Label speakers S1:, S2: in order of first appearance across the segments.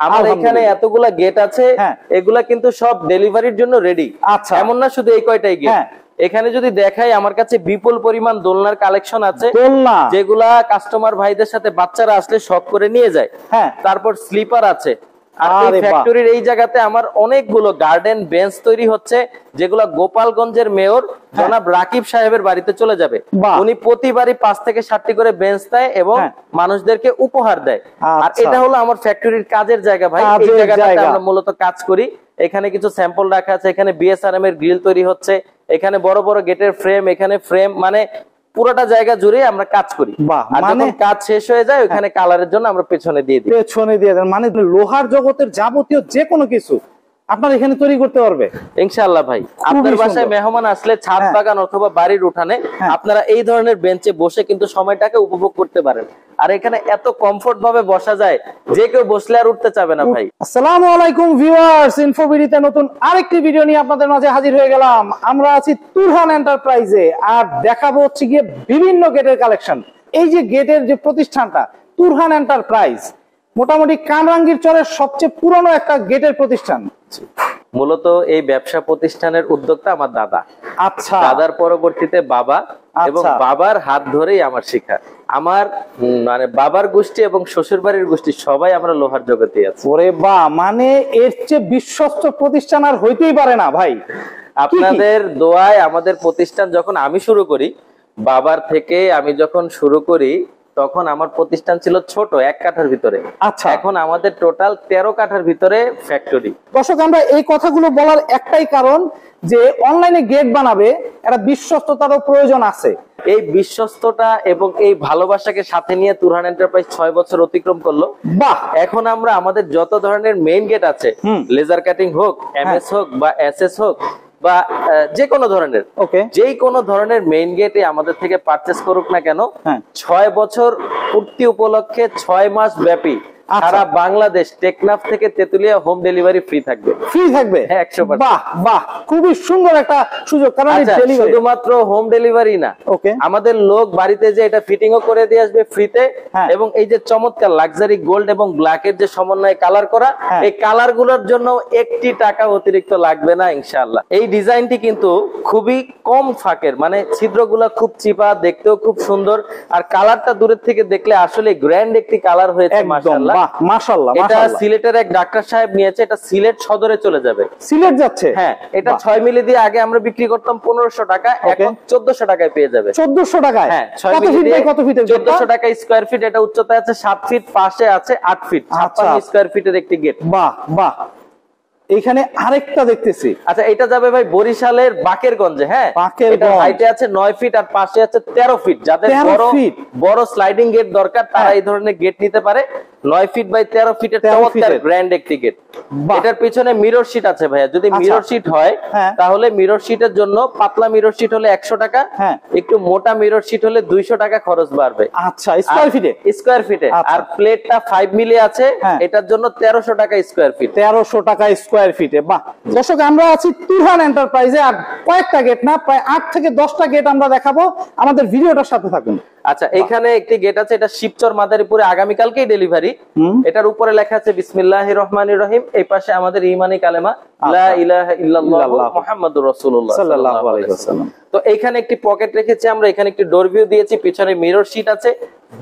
S1: আমার এখানে এতগুলা গেট আছে, এগুলা কিন্তু সব ডেলিভারির জন্য রেডি।
S2: আচ্ছা,
S1: এমন না শুধু এই কয়টাই গেট, এখানে যদি দেখাই আমার কাছে বিপুল পরিমাণ দোলনার কালেকশন আছে, যেগুলা কাস্টমার ভাইদের সাথে বাচ্চারা আসলে শখ করে নিয়ে যায়। তারপর স্লিপার আছে। আর এই ফ্যাক্টরির এই জায়গাতে আমার অনেকগুলো গার্ডেন বেঞ্চ তৈরি হচ্ছে, যেগুলা গোপালগঞ্জের মেয়র জনাব রাকিব সাহেবের বাড়িতে চলে যাবে। উনি প্রতিবারই 5 থেকে 7টি করে বেঞ্চ দেয় এবং মানুষদেরকে উপহার দেয়। আর এটা হলো আমার ফ্যাক্টরির কাজের জায়গা ভাই। এই জায়গাটাতে আমরা মূলত কাজ করি। এখানে কিছু স্যাম্পল রাখা আছে, এখানে বিএসআরএম এর গ্রিল তৈরি হচ্ছে, এখানে বড় বড় গেটের ফ্রেম, এখানে ফ্রেম, মানে পুরোটা জায়গা জুড়ে আমরা কাজ করি। আর যখন কাজ শেষ হয়ে যায় ওখানে কালারের জন্য আমরা পেছনে দিয়ে দিই।
S2: পেছনে দিয়ে দেন, মানে লোহার জগতের যাবতীয় যে কোনো কিছু আপনার এখানে তৈরি করতে পারবে
S1: ইনশাআল্লাহ ভাই। আপনার বাসায় মেহমান আসলে ছাদ বাগান অথবা বাড়ির উঠানে আপনারা এই ধরনের বেঞ্চে বসে কিন্তু সময়টাকে উপভোগ করতে পারেন। আর এখানে এত কমফোর্ট ভাবে বসা যায়, যে কেউ বসলে আর উঠতে চাবে না ভাই।
S2: আসসালামু আলাইকুম ভিউয়ার্স, ইনফোবিডিতে নতুন আরেকটি ভিডিও নিয়ে আপনাদের মাঝে হাজির হয়ে গেলাম। আমরা আছি তুরহান এন্টারপ্রাইজে, আর দেখাবো হচ্ছে গিয়ে বিভিন্ন গেটের কালেকশন। এই যে গেটের যে প্রতিষ্ঠানটা তুরহান এন্টারপ্রাইজ, মোটামুটি কামরাঙ্গীর চরের সবচেয়ে পুরনো একটা গেটের প্রতিষ্ঠান।
S1: মূলত এই ব্যবসা প্রতিষ্ঠানের উদ্যোক্তা আমার দাদা।
S2: আচ্ছা,
S1: দাদার পরবর্তীতে বাবা, এবং বাবার হাত ধরেই আমার শিক্ষা। আমার মানে বাবার গোষ্ঠী এবং শ্বশুর বাড়ির গোষ্ঠী সবাই আমরা লোহার জগতে আছি।
S2: ওরে বাহ, মানে এর চেয়ে বিশ্বস্ত প্রতিষ্ঠান আর হইতেই পারে না ভাই।
S1: আপনাদের দোয়ায় আমাদের প্রতিষ্ঠান যখন আমি শুরু করি, বাবার থেকে আমি যখন শুরু করি তখন আমার প্রতিষ্ঠান ছিল ছোট 1 কাঠার ভিতরে। আচ্ছা, এখন আমাদের টোটাল 13 কাঠার ভিতরে ফ্যাক্টরি।
S2: দর্শক, আমরা এই কথাগুলো বলার একটাই কারণ যে অনলাইনে গেট বানাবে একটা বিশ্বস্ততারও প্রয়োজন আছে।
S1: এই বিশ্বস্ততা এবং এই ভালোবাসাকে সাথে নিয়ে তুরহান এন্টারপ্রাইজ 6 বছর অতিক্রম করলো। বাহ, এখন আমরা আমাদের যত ধরনের মেইন গেট আছে, লেজার কাটিং হোক, এমএস হোক বা এসএস হোক বা যে কোনো ধরনের, যেই কোনো ধরনের মেইন গেটে আমাদের থেকে পারচেজ করুক না কেন, 6 বছর পূর্তি উপলক্ষে 6 মাস ব্যাপী সারা বাংলাদেশ টেকনাফ থেকে তেতুলিয়া হোম ডেলিভারি ফ্রি থাকবে।
S2: ফ্রি থাকবে
S1: 100%।
S2: বাহ বাহ, খুবই সুন্দর একটা সুযোগ। কারণ
S1: শুধুমাত্র হোম ডেলিভারি না, আমাদের লোক বাড়িতে যে এটা ফিটিংও করে দিয়ে আসবে ফ্রিতে। এবং এই যে চমৎকার লাক্সারি গোল্ড এবং ব্ল্যাকের যে সমন্বয়ে কালার করা, এই কালার গুলোর জন্য 1টি টাকা অতিরিক্ত লাগবে না ইনশাআল্লাহ। এই ডিজাইনটি কিন্তু খুবই কম ফাঁকের, মানে ছিদ্রগুলো খুব চিপা, দেখতেও খুব সুন্দর, আর কালারটা দূরের থেকে দেখলে আসলে গ্র্যান্ড একটি কালার হয়েছে মাশাআল্লাহ।
S2: মাশাআল্লাহ,
S1: এটা সিলেটের এক ডাক্তার সাহেব নিয়েছে, এটা সিলেট সদরে চলে যাবে।
S2: সিলেট যাচ্ছে?
S1: হ্যাঁ, এটা 6 মিলি দিয়ে আগে আমরা বিক্রি করতাম 1500 টাকা, এখন 1400 টাকায় পেয়ে যাবে।
S2: 1400 টাকায়?
S1: হ্যাঁ, 6 মিলি দিয়ে কত ফিট? 1400 টাকা স্কয়ার ফিট। এটা উচ্চতা আছে 7 ফিট, পাশে আছে 8 ফিট, 56 স্কয়ার ফিটের একটি গেট।
S2: বাহ বাহ, এখানে আরেকটা দেখতেছি।
S1: আচ্ছা, এটা যাবে ভাই বরিশালের বাকেরগঞ্জে। হ্যাঁ, এটা হাইটে আছে 9 ফিট আর পাশে আছে 13 ফিট। যাদের বড় স্লাইডিং গেট দরকার তারা এই ধরনের গেট নিতে পারে। 9 ফিট বাই 13 ফিটের চমৎকার গ্র্যান্ড একটি গেট। এটার পিছনে মিরর শিট আছে ভাইয়া। যদি মিরর শিট হয় তাহলে মিরর শিটের জন্য পাতলা মিরর শিট হলে 100 টাকা, একটু মোটা মিরর শিট হলে 200 টাকা খরচ বাড়বে।
S2: আচ্ছা, স্কয়ার ফিটে? স্কয়ার ফিটে।
S1: আর প্লেটটা 5 মিলি আছে, এটার জন্য 1300 টাকা স্কয়ার ফিট।
S2: 1300 টাকা স্কয়ার ফিটে। বাহ, দর্শক, আমরা আছি তুরহান এন্টারপ্রাইজে, আর কয়েকটা গেট না, প্রায় 8 থেকে 10টা গেট আমরা দেখাবো। আমাদের ভিডিওটার সাথে থাকুন।
S1: আচ্ছা, এখানে একটি গেট আছে, এটা শিবচর মাদারীপুরে, আগামী কালকেই ডেলিভারি। এটার উপরে লেখা আছে বিসমিল্লাহির রহমানির রহিম, এই পাশে আমাদের ঈমানি কালেমা লা ইলাহা ইল্লাল্লাহ মুহাম্মাদুর রাসূলুল্লাহ সাল্লাল্লাহু আলাইহি ওয়াসাল্লাম। তো এখানে একটি পকেট রেখেছি আমরা, এখানে একটি ডোর ভিউ দিয়েছি, পিছনে মিরর শিট আছে।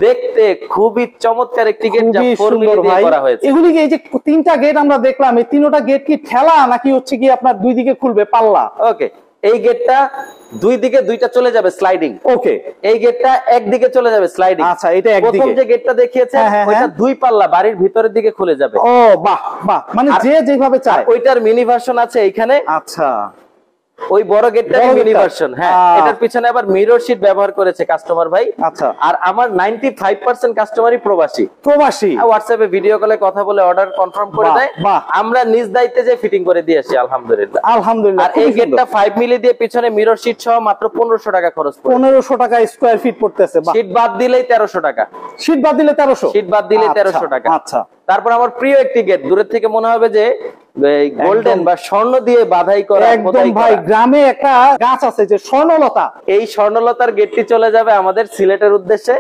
S1: দেখতে খুবই চমৎকার একটি গেট, যা 4 মিলি দিয়ে করা হয়েছে।
S2: এগুলি এই যে 3টা গেট আমরা দেখলাম, এই 3টা গেট কি ঠেলা নাকি হচ্ছে কি আপনার দুই দিকে খুলবে পাল্লা?
S1: ওকে, এই গেটটা দুই দিকে দুইটা চলে যাবে স্লাইডিং।
S2: ওকে,
S1: এই গেটটা একদিকে চলে যাবে স্লাইডিং।
S2: আচ্ছা, এটা একদিকে।
S1: প্রথম যে গেটটা দেখিয়েছে ওইটা 2 পাল্লা বাড়ির ভিতরের দিকে খুলে যাবে।
S2: ও বাহ বাহ, মানে যে যেভাবে চায়।
S1: ওইটার মিনি ভার্সন আছে এইখানে।
S2: আচ্ছা,
S1: ওই বড় গেটটার মিনি ভার্সন। হ্যাঁ, এটার পিছনে আবার মিরর শিট ব্যবহার করেছে কাস্টমার ভাই।
S2: আচ্ছা,
S1: আর আমার 95% কাস্টমারই প্রবাসী। হোয়াটসঅ্যাপে ভিডিও কলে কথা বলে অর্ডার কনফার্ম করে দেয়, আমরা নিজ দায়িত্বে যে ফিটিং করে দিয়ে আসি আলহামদুলিল্লাহ।
S2: আলহামদুলিল্লাহ।
S1: আর এই গেটটা 5 মিলি দিয়ে পিছনে মিরর শিট সহ মাত্র 1500 টাকা খরচ পড়ে।
S2: 1500 টাকা স্কয়ার ফিট পড়তেছে।
S1: শিট বাদ দিলেই 1300 টাকা।
S2: শিট বাদ দিলে 1300?
S1: শিট বাদ দিলে 1300 টাকা।
S2: আচ্ছা,
S1: তারপর আমার প্রিয় একটি গেট, দূরের থেকে মনে হবে যে গোল্ডেন বা স্বর্ণ দিয়ে বাধাই করা।
S2: একদম ভাই, গ্রামে একটা গাছ আছে যে স্বর্ণলতা,
S1: এই স্বর্ণলতার গেটটি চলে যাবে আমাদের সিলেটের উদ্দেশ্যে।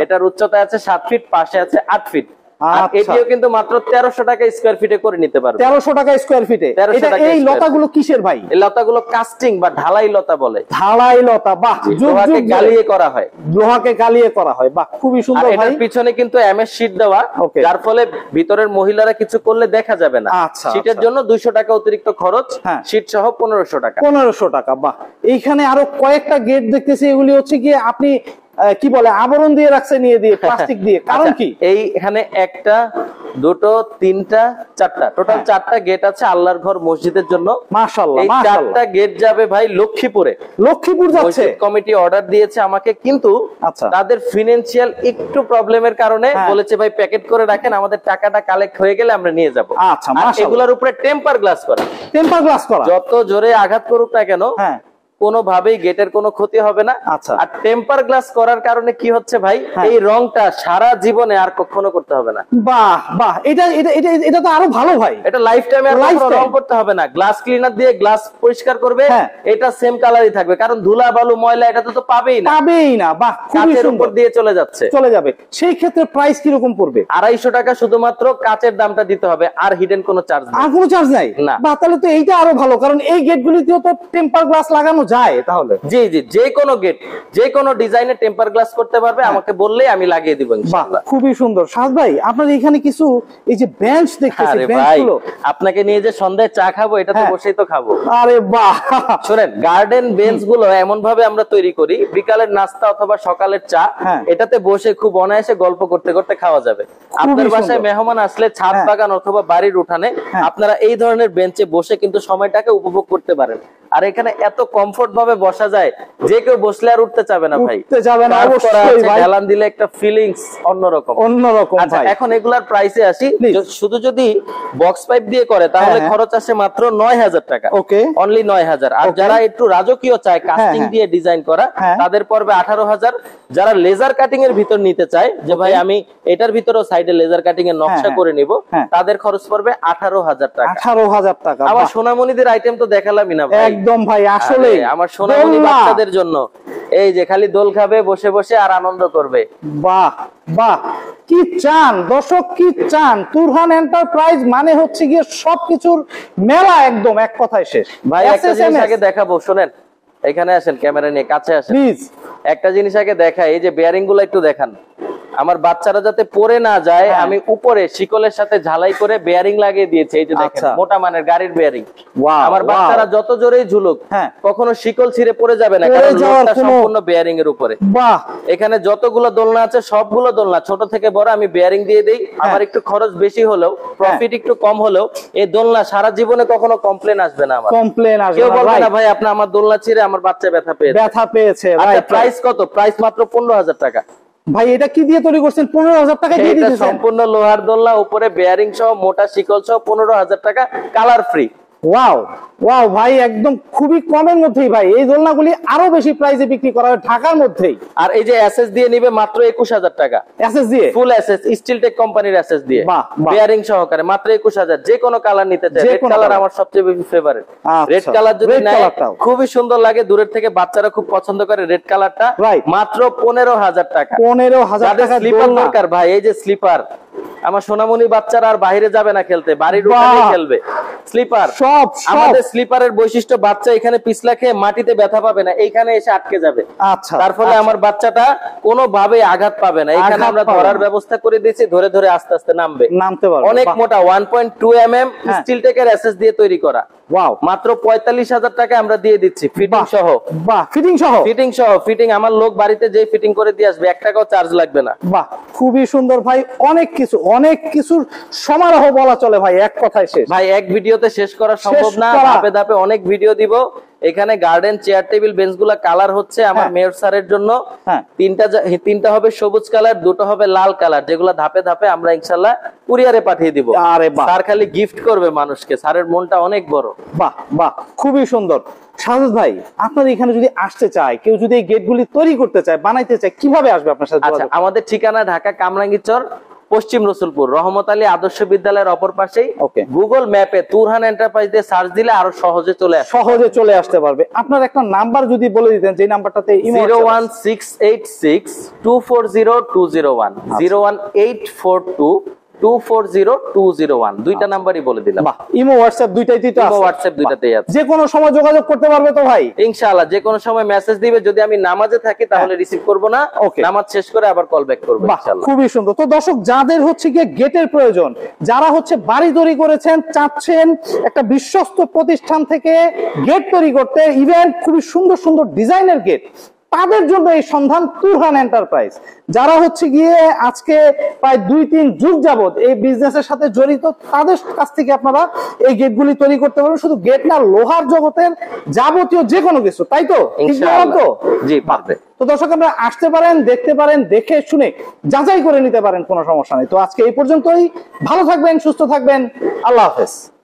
S1: এটার উচ্চতা আছে 7 ফিট, পাশে আছে 8 ফিট। আর এটিও কিন্তু মাত্র 1300 টাকা স্কয়ার ফিটে করে নিতে পারবে।
S2: 1300 টাকা স্কয়ার ফিটে। এটা এই লতাগুলো কিসের ভাই?
S1: এই লতাগুলো কাস্টিং বা ঢালাই লতা বলে।
S2: ঢালাই লতা, বাহ,
S1: লোহাকে গালিয়ে করা হয়।
S2: লোহাকে গালিয়ে করা হয়, বাহ, খুবই সুন্দর ভাই।
S1: এটার পিছনে কিন্তু এমএস শীট দেওয়া, যার ফলে ভিতরের মহিলারা কিছু করলে দেখা যাবে না। শীটের জন্য 200 টাকা অতিরিক্ত খরচ, শীট সহ 1500 টাকা। 1500
S2: টাকা, বাহ। এইখানে আরো কয়েকটা গেট দেখতেছি, এগুলি হচ্ছে কি আপনি কি বলে আবরণ দিয়ে রাখছে, নিয়ে দিয়ে প্লাস্টিক দিয়ে, কারণ কি?
S1: এই এখানে একটা, দুটো, তিনটা, চারটা, টোটাল 4টা গেট আছে আল্লাহর ঘর মসজিদের জন্য।
S2: মাশাআল্লাহ,
S1: এই 4টা গেট যাবে ভাই লক্ষ্মীপুরে।
S2: লক্ষ্মীপুর যাচ্ছে।
S1: কমিটি অর্ডার দিয়েছে আমাকে, কিন্তু তাদের ফিনান্সিয়াল একটু প্রবলেমের কারণে বলেছে ভাই প্যাকেট করে রাখেন, আমাদের টাকাটা কালেক্ট হয়ে গেলে আমরা নিয়ে যাব।
S2: আচ্ছা, মাশাআল্লাহ।
S1: এগুলোর উপরে টেম্পার গ্লাস করা।
S2: টেম্পার গ্লাস করা,
S1: যত জোরে আঘাত করুক না কেন কোনোভাবেই গেটের কোনো ক্ষতি হবে না। আর টেম্পার গ্লাস করার কারণে কি হচ্ছে ভাই, এই রংটা সারা জীবনে আর কখনো করতে হবে না।
S2: বাহ বাহ, এটা তো আরো ভালো ভাই।
S1: এটা লাইফ টাইমে আর কখনো রং করতে হবে না। গ্লাস ক্লিনার দিয়ে গ্লাস পরিষ্কার করবে, এটা সেম কালারই থাকবে, কারণ ধুলা বালু ময়লা এটা তো পাবেই না। বাহ, খুবই সুন্দর। উপর দিয়ে চলে যাবে।
S2: সেই ক্ষেত্রে প্রাইস কি রকম পড়বে?
S1: 250 টাকা শুধুমাত্র কাচের দামটা দিতে হবে, আর হিডেন কোনো চার্জ নেই।
S2: আর কোনো চার্জ নাই
S1: না।
S2: বাহ, তাহলে তো এইটা আরো ভালো, কারণ এই গেটগুলিতেও তো টেম্পার গ্লাস লাগানো যায়। তাহলে
S1: জি জি, যে কোনো গেট যে কোনো ডিজাইনে টেম্পার গ্লাস করতে পারবে, আমাকে বললেই আমি লাগিয়ে দিব ইনশাআল্লাহ।
S2: খুবই সুন্দর। সাদ ভাই, আপনার এখানে কিছু এই যে বেঞ্চ দেখতেছি,
S1: বেঞ্চগুলো আপনাকে নিয়ে যে সন্ধ্যায় চা খাবো, এটা তো বসেই তো খাবো।
S2: আরে বাহ,
S1: শুনেন, গার্ডেন বেঞ্চ গুলো এমন ভাবে আমরা তৈরি করি, বিকালের নাস্তা অথবা সকালের চা, এটাতে বসে খুব অনায়াসে গল্প করতে করতে খাওয়া যাবে। আপনার বাসায় মেহমান আসলে ছাদ বাগান অথবা বাড়ির উঠানে আপনারা এই ধরনের বেঞ্চে বসে কিন্তু সময়টাকে উপভোগ করতে পারেন। আর এখানে এত কমফোর্ট ভাবে বসা যায়, যে কেউ বসলে আর উঠতে চাবে না ভাই। ঢালান দিলে একটা ফিলিংস অন্যরকম। আচ্ছা, এখন এগুলার প্রাইসে আসি। শুধু যদি বক্স পাইপ দিয়ে করে তাহলে খরচ আসে মাত্র 9000 টাকা। অনলি 9000। আর যারা একটু রাজকীয় চায়, কাস্টিং দিয়ে ডিজাইন করা, তাদের পড়বে 18000। যারা লেজার কাটিং এর ভিতর নিতে চায়, যে ভাই আমি এটার ভিতরেও সাইডে লেজার কাটিং এর নকশা করে নিব, তাদের খরচ পড়বে 18000 টাকা।
S2: 18000 টাকা।
S1: আমার সোনামণিদের আইটেম তো দেখালামই না ভাই।
S2: একদম ভাই, আসলে
S1: আমার সোনামণি বাচ্চাদের জন্য এই যে খালি দোল খাবে, বসে বসে আর আনন্দ করবে।
S2: বাহ বাহ, কি চান দর্শক, কি চান? তুরহান এন্টারপ্রাইজ মানে হচ্ছে গিয়ে সবকিছুর মেলা, একদম এক কথায় শেষ।
S1: ভাই একটা জিনিস আগে দেখাবো, শুনেন, এখানে আসেন, ক্যামেরা নিয়ে কাছে আসেন প্লিজ। একটা জিনিস আগে দেখাই, এই যে বেয়ারিং গুলো একটু দেখান। আমার বাচ্চারা যাতে পড়ে না যায়, আমি উপরে শিকলের সাথে ঝালাই করে বেয়ারিং লাগিয়ে দিয়েছি। এই যে দেখেন, মোটা মানের গাড়ির বেয়ারিং। আমার বাচ্চারা যত জোরেই ঝুলুক, কখনো শিকল ছিঁড়ে পড়ে যাবে না, কারণ লোডটা সম্পূর্ণ বেয়ারিং এর উপরে। এখানে যতগুলো দোলনা আছে সবগুলো দোলনা ছোট থেকে বড় আমি বেয়ারিং দিয়ে দেই। আমার একটু খরচ বেশি হলেও, প্রফিট একটু কম হলেও, এই দোলনা সারা জীবনে কখনো কমপ্লেন আসবে না। আমার কেউ বলবে না ভাই আপনি আমার দোলনা ছিঁড়ে আমার বাচ্চা ব্যথা পেয়েছে। আচ্ছা, প্রাইস কত? প্রাইস মাত্র 15000 টাকা।
S2: ভাই এটা কি দিয়ে তৈরি করছেন? 15000 টাকা দিয়ে দিতেছেন?
S1: সম্পূর্ণ লোহার দোলনা, উপরে বেয়ারিং সহ, মোটা শিকল সহ, 15000 টাকা, কালার ফ্রি।
S2: ওয়াও ওয়াও ভাই, একদম খুবই কমের মধ্যেই ভাই। এই দোলনাগুলি আরো বেশি প্রাইসে বিক্রি করা হয় ঢাকার মধ্যেই।
S1: আর এই যে এসএস দিয়ে নিবে মাত্র 21000 টাকা।
S2: এসএস দিয়ে,
S1: ফুল এসএস, স্টিলটেক কোম্পানির এসএস দিয়ে, বেয়ারিং সহকারে মাত্র 21000। যে কোনো কালার নিতে চাই। রেড কালার আমার সবচেয়ে বেশি ফেভারিট। রেড কালার যদি নাই, খুবই সুন্দর লাগে, দূরের থেকে বাচ্চারা খুব পছন্দ করে রেড কালারটা। মাত্র 15000 টাকা। 15000 টাকা। স্লিপার দরকার ভাই, এই যে স্লিপার, আমার সোনামণি বাচ্চারা আর বাইরে যাবে না খেলতে, বাড়ির উঠানে খেলবে। স্লিপার, আমাদের স্লিপারের বৈশিষ্ট্য, বাচ্চা এখানে পিছলা খেয়ে মাটিতে ব্যথা পাবে না, এইখানে এসে আটকে যাবে।
S2: আচ্ছা,
S1: তার ফলে আমার বাচ্চাটা কোনোভাবে আঘাত পাবে না। এখানে আমরা ধরার ব্যবস্থা করে দিয়েছি, ধরে ধরে আস্তে আস্তে নামতে পারবে। অনেক মোটা 1.2 mm স্টিলটেকের এসএস দিয়ে তৈরি করা। ওয়াও, মাত্র 45000 টাকা আমরা দিয়ে দিচ্ছি, ফিটিং সহ।
S2: বাহ,
S1: ফিটিং আমার লোক বাড়িতে যে ফিটিং করে দিয়ে আসবে, 1 টাকাও চার্জ লাগবে না।
S2: বাহ, খুবই সুন্দর ভাই। অনেক কিছুর সমারোহ বলা চলে ভাই, এক কথায় শেষ।
S1: ভাই এক ভিডিওতে শেষ করা সম্ভব না, ধাপে ধাপে অনেক ভিডিও দিব। এখানে গার্ডেন চেয়ার টেবিল বেঞ্চ গুলা কালার হচ্ছে আমার মেয়র স্যারের জন্য। তিনটা হবে সবুজ কালার, 2টো হবে লাল কালার, যেগুলা ধাপে ধাপে আমরা ইনশাল্লাহ কুরিয়ারে পাঠিয়ে দিব। স্যার খালি গিফট করবে মানুষকে, স্যারের মনটা অনেক বড়।
S2: বাহ বাহ, খুবই সুন্দর। সাজেদ ভাই, আপনার এখানে যদি আসতে চায়, কেউ যদি এই গেটগুলি তৈরি করতে চায়, বানাইতে চায়, কিভাবে আসবে আপনার সাথে?
S1: আচ্ছা, আমাদের ঠিকানা ঢাকা কামরাঙ্গীরচর, পশ্চিম রসুলপুর, রহমত আলী আদর্শ বিদ্যালয়ের অপর পাশেই। গুগল ম্যাপে তুরহান এন্টারপ্রাইজ দিয়ে সার্চ দিলে আরো সহজে চলে আসতে পারবে। আপনার একটা নাম্বার যদি বলে দিতেন, যে নাম্বারটাতে 01686240201, 01842 240201 দুইটা নাম্বারই বলে দিলাম।
S2: বাহ, ইমো হোয়াটসঅ্যাপ দুইটাই তো আছে।
S1: ইমো হোয়াটসঅ্যাপ দুইটাতেই আছে।
S2: যে কোনো সময় যোগাযোগ করতে পারবে তো ভাই?
S1: ইনশাআল্লাহ যে কোনো সময় মেসেজ দিবে, যদি আমি নামাজে থাকি তাহলে রিসিভ করব না, নামাজ শেষ করে আবার কল ব্যাক করব ইনশাআল্লাহ।
S2: খুবই সুন্দর। তো দর্শক, যাদের হচ্ছে গিয়ে গেটের প্রয়োজন, যারা হচ্ছে বাড়ি তৈরি করেছেন, চাচ্ছেন একটা বিশ্বস্ত প্রতিষ্ঠান থেকে গেট তৈরি করতে, ইভেন খুবই সুন্দর সুন্দর ডিজাইনের গেট, তাদের জন্য এই সন্ধান তুরহান এন্টারপ্রাইজ। যারা হচ্ছে গিয়ে আজকে প্রায় 2-3 যুগ যাবত এই বিজনেসের সাথে জড়িত, তাদের কাছ থেকে আপনারা এই গেটগুলি তৈরি করতে পারবেন। শুধু গেট না, লোহার জগতের যাবতীয় যে কোনো কিছু, তাই তো?
S1: ইনশাআল্লাহ জি পারবে।
S2: তো দর্শক, আপনারা আসতে পারেন, দেখতে পারেন, দেখে শুনে যাচাই করে নিতে পারেন, কোনো সমস্যা নেই। তো আজকে এই পর্যন্তই। ভালো থাকবেন, সুস্থ থাকবেন, আল্লাহ হাফেজ।